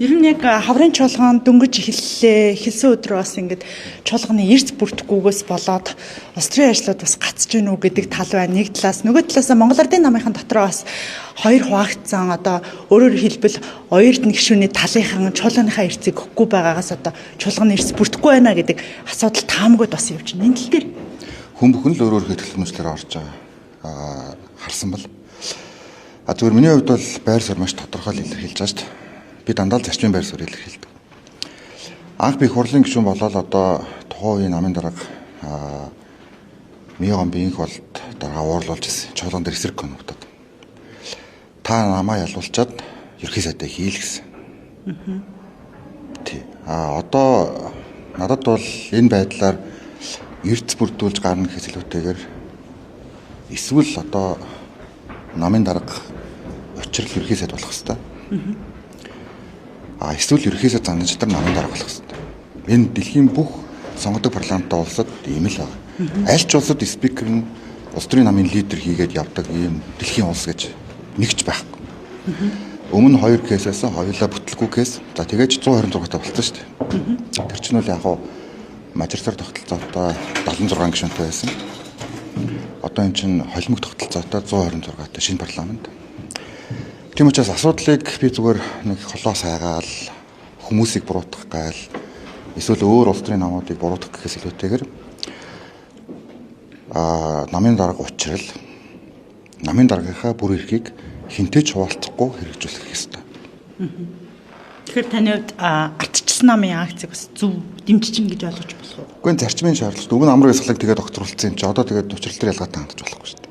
Ер нь яг хаврын чуулган дөнгөж эхэллээ. Эхэлсэн өдрөө бас ингээд чуулганы эрс бүртгэгүйгээс болоод улс төрийн ажлууд бас гацж гин үү гэдэг тал байна. Нэг талаас нөгөө талаас Монгол Ардын намынхан дотроо бас хоёр хуваагдсан одоо өөрөөр хэлбэл хоёрд нэг гишүүний талынхан чуулганыхаа эрсийг өгөхгүй байгаагаас одоо чуулганы эрс бүртгэхгүй байна гэдэг асуудал таамагуд бас явж байна. Энэ тал дээр хүн бүхэн л өөр хэлбэлмжлэр орж байгаа харсан бол зүгээр миний хувьд бол байр суурь маш тодорхой илэрхийлж байгаа шүү дээ. Би дандаа л зарчмын байр суурь илэрхийлдэг. Анх би хурлын гишүүн болоод одоо тухайн үеийн намын дарга Миогон биенх болд дараа уурлуулж ирсэн. Чуулган дээр эсрэг конвоктод. Та намаа ялуулчаад ерхий сайдаа хийл гэсэн. Тий. Одоо надад бол энэ байдлаар эрдэс бүрдүүлж гарна гэхээс илүүтэйгээр эсвэл одоо намын дарга учрал ерхий сайд болох хэвээр. Эсвэл ерхийсээ занчдар намын дарга болох хэрэгтэй. Энэ дэлхийн бүх сонгодог парламенттай улсад ийм л байна. Аль ч улсад спикер нь улс төрийн намын лидер хийгээд явдаг ийм дэлхийн улс гэж нэгч байхгүй. Өмнө 2 кейсээс хоёулаа бүтлгүй кейс. За тэгээж 126 та болчихсон шүү дээ. Тэр чинь үл яг хуу мажоритар тогтолцоотой 76 гишүүнтэй байсан. Одоо эн чинь холимог тогтолцоотой 126 та шинэ парламент. Тийм учраас асуудлыг би зүгээр нэг холоо сайгаал хүмүүсийг буруутгах гайл эсвэл өөр улс төрийн намуудыг буруутгах гэхээс илүүтэйгээр намын дарга учрал намын даргийнхаа бүр эрхийг хинтээ ч хуваалцахгүй хэрэгжүүлэх ёстой. Тэгэхээр таны хувьд ардчилсан намын акцийг бас зөв дэмжиж чинь гэж ойлгож болох уу? Үгүй зарчмын шаардлагатай. Өмнө амар хэсгэлэг тэгээд огцруулсан юм чи одоо тэгээд учрал дээр ялгаатай хандж болох.